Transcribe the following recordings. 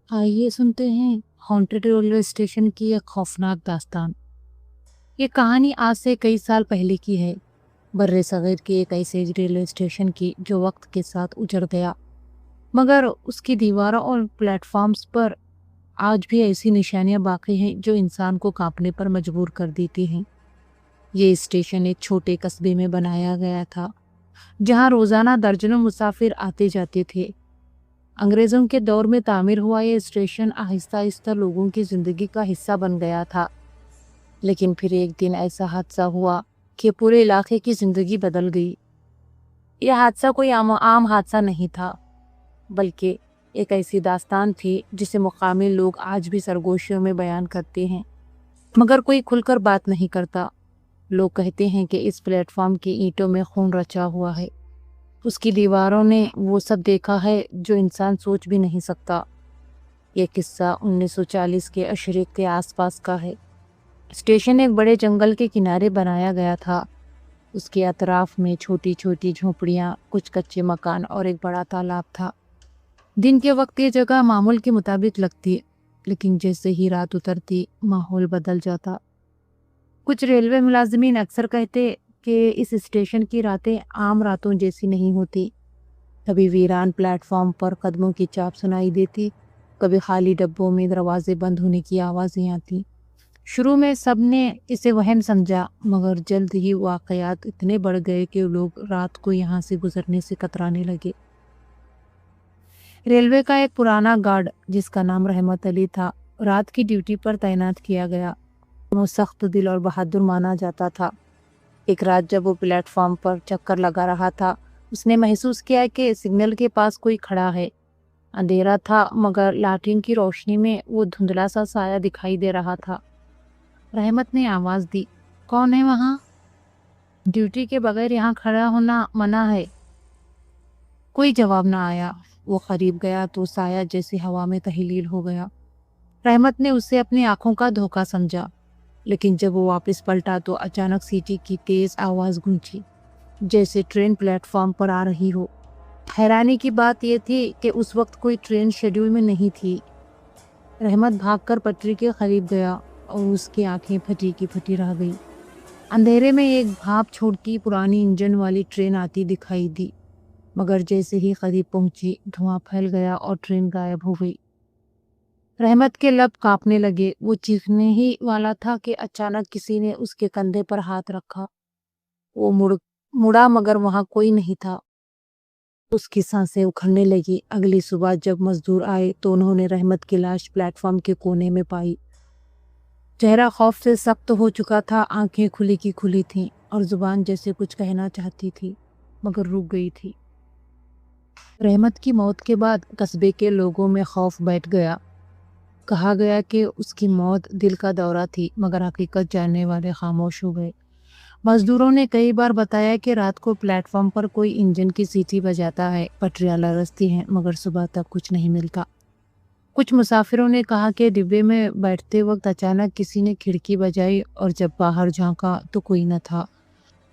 आइए सुनते हैं हॉन्टेड रेलवे स्टेशन की एक खौफनाक दास्तान। ये कहानी आज से कई साल पहले की है। बर्रे सगीर के एक ऐसे रेलवे स्टेशन की जो वक्त के साथ उजड़ गया, मगर उसकी दीवारों और प्लेटफॉर्म्स पर आज भी ऐसी निशानियां बाकी हैं जो इंसान को कांपने पर मजबूर कर देती हैं। ये स्टेशन एक छोटे कस्बे में बनाया गया था, जहां रोजाना दर्जनों मुसाफिर आते जाते थे। अंग्रेजों के दौर में तामीर हुआ ये स्टेशन आहिस्ता आहिस्ता लोगों की जिंदगी का हिस्सा बन गया था। लेकिन फिर एक दिन ऐसा हादसा हुआ कि पूरे इलाके की जिंदगी बदल गई। यह हादसा कोई आम हादसा नहीं था, बल्कि एक ऐसी दास्तान थी जिसे मुकामी लोग आज भी सरगोशियों में बयान करते हैं, मगर कोई खुलकर बात नहीं करता। लोग कहते हैं कि इस प्लेटफॉर्म की ईंटों में खून रचा हुआ है। उसकी दीवारों ने वो सब देखा है जो इंसान सोच भी नहीं सकता। ये किस्सा 1940 के अशरीक के आसपास का है। स्टेशन एक बड़े जंगल के किनारे बनाया गया था। उसके अतराफ में छोटी छोटी झोपड़ियाँ, कुछ कच्चे मकान और एक बड़ा तालाब था। दिन के वक्त ये जगह मामूल के मुताबिक लगती, लेकिन जैसे ही रात उतरती माहौल बदल जाता। कुछ रेलवे मुलाजमीन अक्सर कहते कि इस स्टेशन की रातें आम रातों जैसी नहीं होती। कभी वीरान प्लेटफॉर्म पर कदमों की चाप सुनाई देती, कभी खाली डब्बों में दरवाजे बंद होने की आवाज़ें आती। शुरू में सबने इसे वहम समझा, मगर जल्द ही वाकयात इतने बढ़ गए कि लोग रात को यहाँ से गुजरने से कतराने लगे। रेलवे का एक पुराना गार्ड, जिसका नाम रहमत अली था, रात की ड्यूटी पर तैनात किया गया। वो सख्त दिल और बहादुर माना जाता था। एक रात जब वो प्लेटफॉर्म पर चक्कर लगा रहा था, उसने महसूस किया कि सिग्नल के पास कोई खड़ा है। अंधेरा था, मगर लालटेन की रोशनी में वो धुंधला सा साया दिखाई दे रहा था। रहमत ने आवाज दी, कौन है वहाँ? ड्यूटी के बगैर यहाँ खड़ा होना मना है। कोई जवाब ना आया। वो करीब गया तो साया जैसे हवा में तहलील हो गया। रहमत ने उसे अपनी आंखों का धोखा समझा, लेकिन जब वो वापस पलटा तो अचानक सीटी की तेज आवाज गूंजी, जैसे ट्रेन प्लेटफॉर्म पर आ रही हो। हैरानी की बात यह थी कि उस वक्त कोई ट्रेन शेड्यूल में नहीं थी। रहमत भागकर पटरी के करीब गया और उसकी आंखें फटी की फटी रह गई। अंधेरे में एक भाप छोड़ती पुरानी इंजन वाली ट्रेन आती दिखाई दी, मगर जैसे ही करीब पहुंची धुआं फैल गया और ट्रेन गायब हो गई। रहमत के लब कांपने लगे। वो चीखने ही वाला था कि अचानक किसी ने उसके कंधे पर हाथ रखा। वो मुड़ा, मगर वहां कोई नहीं था। उसकी सांसें उखड़ने लगी। अगली सुबह जब मजदूर आए तो उन्होंने रहमत की लाश प्लेटफॉर्म के कोने में पाई। चेहरा खौफ से सख्त हो चुका था, आंखें खुली की खुली थीं और जुबान जैसे कुछ कहना चाहती थी, मगर रुक गई थी। रहमत की मौत के बाद कस्बे के लोगों में खौफ बैठ गया। कहा गया कि उसकी मौत दिल का दौरा थी, मगर हकीकत जानने वाले खामोश हो गए। मजदूरों ने कई बार बताया कि रात को प्लेटफॉर्म पर कोई इंजन की सीटी बजाता है, पटरियां लरजती हैं, मगर सुबह तक कुछ नहीं मिलता। कुछ मुसाफिरों ने कहा कि डिब्बे में बैठते वक्त अचानक किसी ने खिड़की बजाई और जब बाहर झांका तो कोई न था।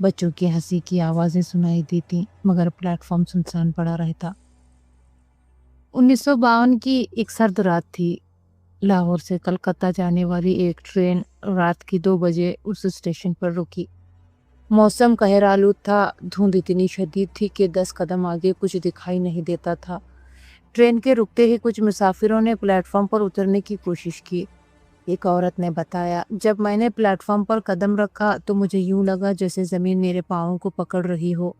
बच्चों की हंसी की आवाज़ें सुनाई देती, मगर प्लेटफॉर्म सुनसान पड़ा रहता। 1952 की एक सर्द रात थी। लाहौर से कलकत्ता जाने वाली एक ट्रेन रात की 2 बजे उस स्टेशन पर रुकी। मौसम कहर आलूद था। धुंध इतनी शदीद थी कि 10 कदम आगे कुछ दिखाई नहीं देता था। ट्रेन के रुकते ही कुछ मुसाफिरों ने प्लेटफॉर्म पर उतरने की कोशिश की। एक औरत ने बताया, जब मैंने प्लेटफॉर्म पर कदम रखा तो मुझे यूं लगा जैसे जमीन मेरे पाँवों को पकड़ रही हो।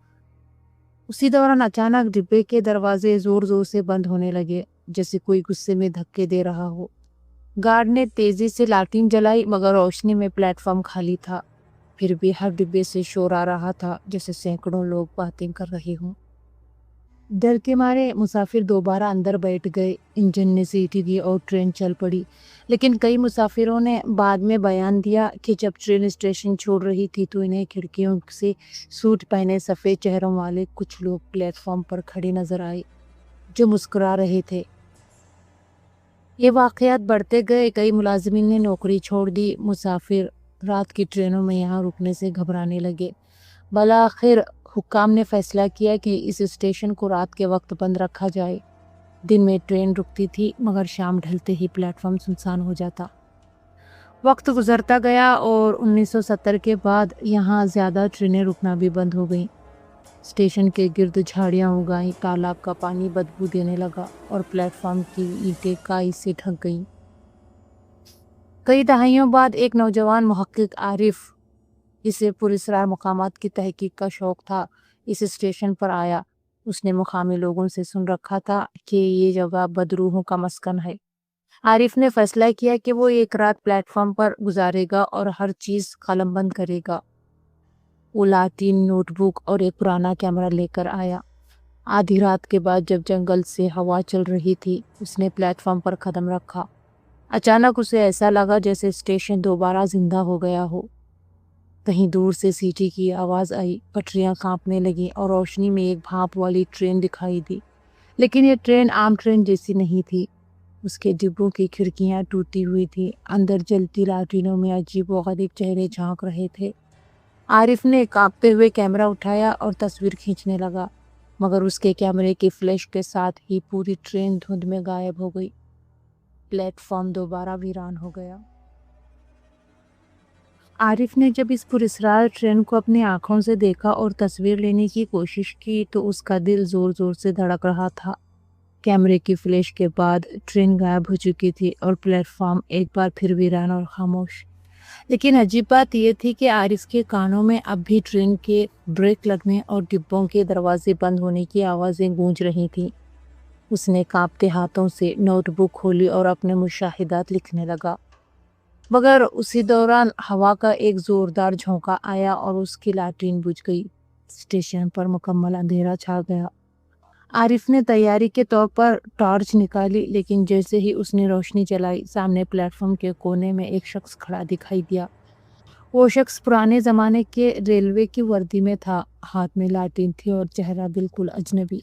उसी दौरान अचानक डिब्बे के दरवाजे जोर जोर से बंद होने लगे, जैसे कोई गुस्से में धक्के दे रहा हो। गार्ड ने तेजी से लालटेन जलाई, मगर रोशनी में प्लेटफॉर्म खाली था। फिर भी हर डिब्बे से शोर आ रहा था, जैसे सैकड़ों लोग बातें कर रहे हों। डर के मारे मुसाफिर दोबारा अंदर बैठ गए। इंजन ने सीटी दी और ट्रेन चल पड़ी। लेकिन कई मुसाफिरों ने बाद में बयान दिया कि जब ट्रेन स्टेशन छोड़ रही थी तो इन्हें खिड़कियों से सूट पहने सफ़ेद चेहरों वाले कुछ लोग प्लेटफॉर्म पर खड़े नजर आए, जो मुस्कुरा रहे थे। ये वाक़यात बढ़ते गए। कई मुलाजिमीन ने नौकरी छोड़ दी। मुसाफिर रात की ट्रेनों में यहाँ रुकने से घबराने लगे। बलाखिर हुक्काम ने फैसला किया कि इस स्टेशन को रात के वक्त बंद रखा जाए। दिन में ट्रेन रुकती थी मगर शाम ढलते ही प्लेटफॉर्म सुनसान हो जाता। वक्त गुजरता गया और 1970 के बाद यहाँ ज़्यादा ट्रेनें रुकना भी बंद हो गईं। स्टेशन के गिर्द झाड़ियाँ उग आईं, तालाब का पानी बदबू देने लगा और प्लेटफॉर्म की ईंटें काई से ढक गईं। कई दहाइयों बाद एक नौजवान मुहक्किक आरिफ, जिसे पुरस्कार मकामात की तहकीक का शौक था, इस स्टेशन पर आया। उसने मुकामी लोगों से सुन रखा था कि ये जगह बदरूहों का मस्कन है। आरिफ ने फैसला किया कि वो एक रात प्लेटफॉर्म पर गुजारेगा और हर चीज़ कलमबंद करेगा। वो लाठी, नोटबुक और एक पुराना कैमरा लेकर आया। आधी रात के बाद जब जंगल से हवा चल रही थी, उसने प्लेटफॉर्म पर कदम रखा। अचानक उसे ऐसा लगा जैसे स्टेशन दोबारा जिंदा हो गया हो। कहीं दूर से सीटी की आवाज़ आई, पटरियां कांपने लगीं और रोशनी में एक भाप वाली ट्रेन दिखाई दी। लेकिन ये ट्रेन आम ट्रेन जैसी नहीं थी। उसके डिब्बों की खिड़कियां टूटी हुई थी, अंदर जलती लालटेनों में अजीब व गरीब चेहरे झांक रहे थे। आरिफ ने कांपते हुए कैमरा उठाया और तस्वीर खींचने लगा, मगर उसके कैमरे की फ्लैश के साथ ही पूरी ट्रेन धुंध में गायब हो गई। प्लेटफॉर्म दोबारा वीरान हो गया। आरिफ ने जब इस पुरस्कार ट्रेन को अपनी आंखों से देखा और तस्वीर लेने की कोशिश की तो उसका दिल जोर जोर से धड़क रहा था। कैमरे की फ्लैश के बाद ट्रेन गायब हो चुकी थी और प्लेटफॉर्म एक बार फिर वीरान और खामोश। लेकिन अजीब बात यह थी कि आरिफ के कानों में अब भी ट्रेन के ब्रेक लगने और डिब्बों के दरवाजे बंद होने की आवाज़ें गूंज रही थीं। उसने कांपते हाथों से नोटबुक खोली और अपने मुशाहिदात लिखने लगा। मगर उसी दौरान हवा का एक ज़ोरदार झोंका आया और उसकी लालटेन बुझ गई। स्टेशन पर मुकम्मल अंधेरा छा गया। आरिफ ने तैयारी के तौर पर टॉर्च निकाली, लेकिन जैसे ही उसने रोशनी जलाई, सामने प्लेटफॉर्म के कोने में एक शख्स खड़ा दिखाई दिया। वो शख्स पुराने ज़माने के रेलवे की वर्दी में था, हाथ में लालटेन थी और चेहरा बिल्कुल अजनबी।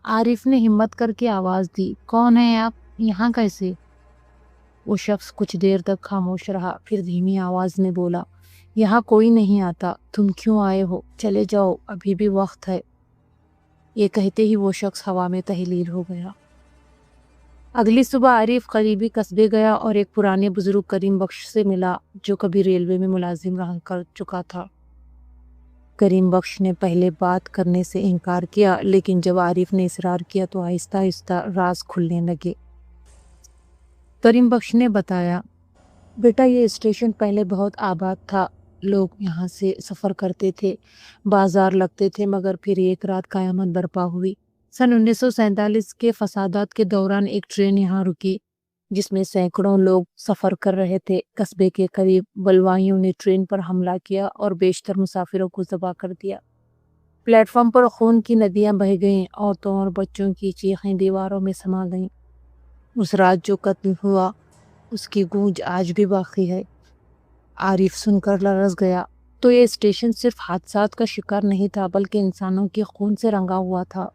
आरिफ ने हिम्मत करके आवाज़ दी, कौन है आप? यहाँ कैसे? वो शख्स कुछ देर तक खामोश रहा, फिर धीमी आवाज़ में बोला, यहाँ कोई नहीं आता, तुम क्यों आए हो? चले जाओ, अभी भी वक्त है। ये कहते ही वो शख्स हवा में तहलील हो गया। अगली सुबह आरिफ करीबी कस्बे गया और एक पुराने बुजुर्ग करीम बख्श से मिला, जो कभी रेलवे में मुलाजिम रहा कर चुका था। करीम बख्श ने पहले बात करने से इनकार किया, लेकिन जब आरिफ ने इसरार किया तो आहिस्ता आहिस्ता राज खुलने लगे। करीम बख्श ने बताया, बेटा ये स्टेशन पहले बहुत आबाद था, लोग यहाँ से सफ़र करते थे, बाजार लगते थे, मगर फिर एक रात क़यामत बर्पा हुई। सन 1947 के फसादात के दौरान एक ट्रेन यहाँ रुकी, जिसमें सैकड़ों लोग सफ़र कर रहे थे। कस्बे के करीब बलवाइयों ने ट्रेन पर हमला किया और बेशतर मुसाफिरों को ज़बह कर दिया। प्लेटफॉर्म पर खून की नदियाँ बह गईं, औरतों और बच्चों की चीखें दीवारों में समा गईं। उस रात जो कत्ल हुआ, उसकी गूंज आज भी बाकी है। आरिफ सुनकर लरज़ गया। तो ये स्टेशन सिर्फ हादसात का शिकार नहीं था, बल्कि इंसानों के खून से रंगा हुआ था।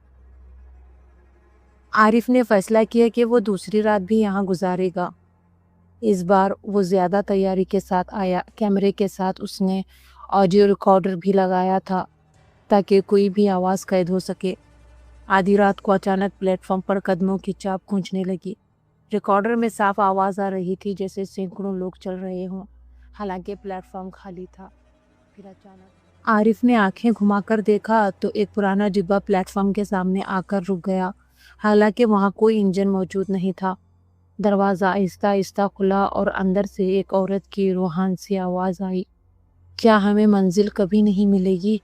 आरिफ ने फैसला किया कि वो दूसरी रात भी यहाँ गुजारेगा। इस बार वो ज़्यादा तैयारी के साथ आया। कैमरे के साथ उसने ऑडियो रिकॉर्डर भी लगाया था, ताकि कोई भी आवाज़ कैद हो सके। आधी रात को अचानक प्लेटफॉर्म पर कदमों की चाप गूंजने लगी। रिकॉर्डर में साफ आवाज़ आ रही थी, जैसे सैकड़ों लोग चल रहे हों, हालांकि प्लेटफॉर्म खाली था। फिर अचानक आरिफ ने आंखें घुमाकर देखा तो एक पुराना डिब्बा प्लेटफॉर्म के सामने आकर रुक गया, हालांकि वहाँ कोई इंजन मौजूद नहीं था। दरवाज़ा आहिस्ता आहिस्ता खुला और अंदर से एक औरत की रूहान सी आवाज़ आई, क्या हमें मंजिल कभी नहीं मिलेगी?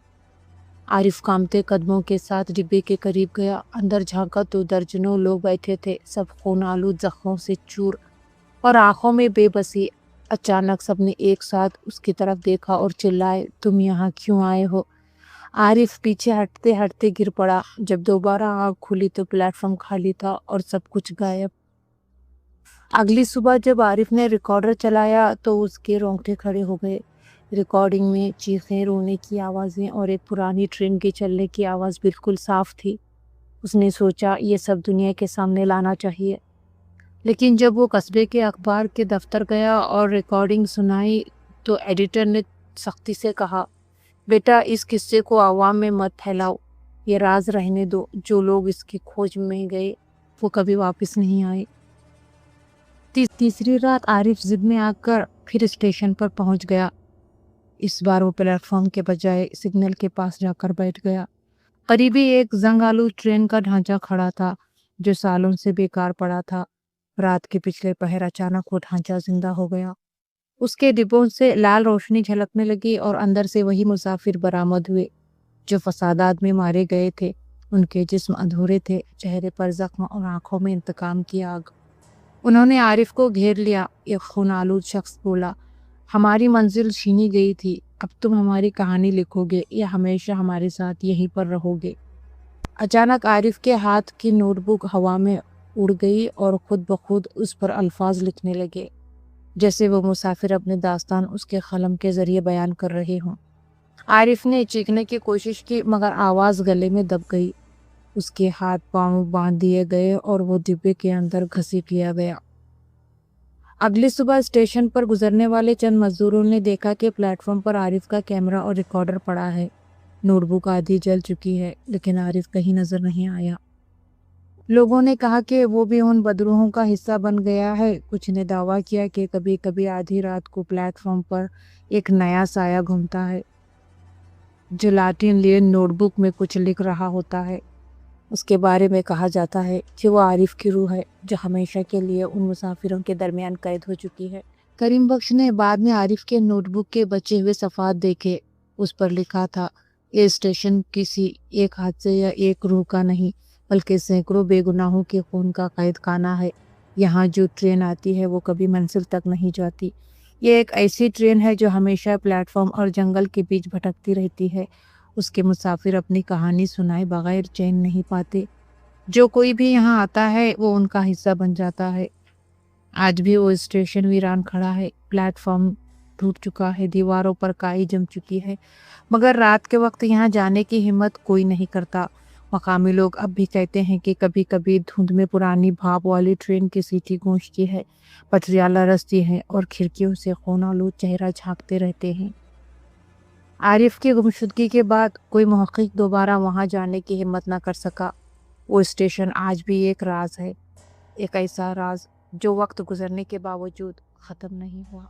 आरिफ कांपते कदमों के साथ डिब्बे के करीब गया। अंदर झांका तो दर्जनों लोग बैठे थे, सब खून आलूद जख्मों से चूर और आंखों में बेबसी। अचानक सबने एक साथ उसकी तरफ देखा और चिल्लाए, तुम यहाँ क्यों आए हो? आरिफ पीछे हटते हटते गिर पड़ा। जब दोबारा आँख खुली तो प्लेटफॉर्म खाली था और सब कुछ गायब। अगली सुबह जब आरिफ ने रिकॉर्डर चलाया तो उसके रोंगटे खड़े हो गए। रिकॉर्डिंग में चीखें, रोने की आवाज़ें और एक पुरानी ट्रेन के चलने की आवाज़ बिल्कुल साफ थी। उसने सोचा ये सब दुनिया के सामने लाना चाहिए। लेकिन जब वो कस्बे के अखबार के दफ्तर गया और रिकॉर्डिंग सुनाई तो एडिटर ने सख्ती से कहा, बेटा इस किस्से को आवाम में मत फैलाओ, ये राज रहने दो। जो लोग इसकी खोज में गए वो कभी वापस नहीं आए। तीसरी रात आरिफ जिद में आकर फिर स्टेशन पर पहुंच गया। इस बार वो प्लेटफॉर्म के बजाय सिग्नल के पास जाकर बैठ गया। करीबी एक जंग आलू ट्रेन का ढांचा खड़ा था जो सालों से बेकार पड़ा था। रात के पिछले पहर अचानक वो ढांचा जिंदा हो गया। उसके डिब्बों से लाल रोशनी झलकने लगी और अंदर से वही मुसाफिर बरामद हुए जो फसादात में मारे गए थे। उनके जिस्म अधूरे थे, चेहरे पर जख्म और आंखों में इंतकाम की आग। उन्होंने आरिफ को घेर लिया। एक खून आलूद शख्स बोला, हमारी मंजिल छीनी गई थी, अब तुम हमारी कहानी लिखोगे या हमेशा हमारे साथ यहीं पर रहोगे। अचानक आरिफ के हाथ की नोटबुक हवा में उड़ गई और खुद ब खुद उस पर अल्फाज लिखने लगे, जैसे वो मुसाफिर अपने दास्तान उसके कलम के जरिए बयान कर रहे हों। आरिफ ने चीखने की कोशिश की मगर आवाज़ गले में दब गई। उसके हाथ पांव बांध दिए गए और वो डिब्बे के अंदर घसीट लिया गया। अगली सुबह स्टेशन पर गुजरने वाले चंद मजदूरों ने देखा कि प्लेटफॉर्म पर आरिफ का कैमरा और रिकॉर्डर पड़ा है। नोटबुक आधी जल चुकी है लेकिन आरिफ कहीं नजर नहीं आया। लोगों ने कहा कि वो भी उन बदरूहों का हिस्सा बन गया है। कुछ ने दावा किया कि कभी कभी आधी रात को प्लेटफॉर्म पर एक नया साया घूमता है जो लाठिन लिए नोटबुक में कुछ लिख रहा होता है। उसके बारे में कहा जाता है कि वो आरिफ की रूह है जो हमेशा के लिए उन मुसाफिरों के दरमियान कैद हो चुकी है। करीम बख्श ने बाद में आरिफ के नोटबुक के बचे हुए सफ़ात देखे। उस पर लिखा था, ये स्टेशन किसी एक हादसे या एक रूह का नहीं बल्कि सैकड़ों बेगुनाहों के खून का कैद खाना है। यहाँ जो ट्रेन आती है वो कभी मंजिल तक नहीं जाती। ये एक ऐसी ट्रेन है जो हमेशा प्लेटफॉर्म और जंगल के बीच भटकती रहती है। उसके मुसाफिर अपनी कहानी सुनाए बगैर चैन नहीं पाते। जो कोई भी यहाँ आता है वो उनका हिस्सा बन जाता है। आज भी वो स्टेशन वीरान खड़ा है, प्लेटफॉर्म टूट चुका है, दीवारों पर काई जम चुकी है, मगर रात के वक्त यहाँ जाने की हिम्मत कोई नहीं करता। मकामी लोग अब भी कहते हैं कि कभी कभी धुंध में पुरानी भाप वाली ट्रेन की सीटी गूंजती है, पटरियां लरसती हैं और खिड़कियों से खून आलूद चेहरा झांकते रहते हैं। आरिफ की गुमशुदगी के बाद कोई मुहक्किक दोबारा वहां जाने की हिम्मत न कर सका। वो स्टेशन आज भी एक राज है, एक ऐसा राज जो वक्त गुजरने के बावजूद ख़त्म नहीं हुआ।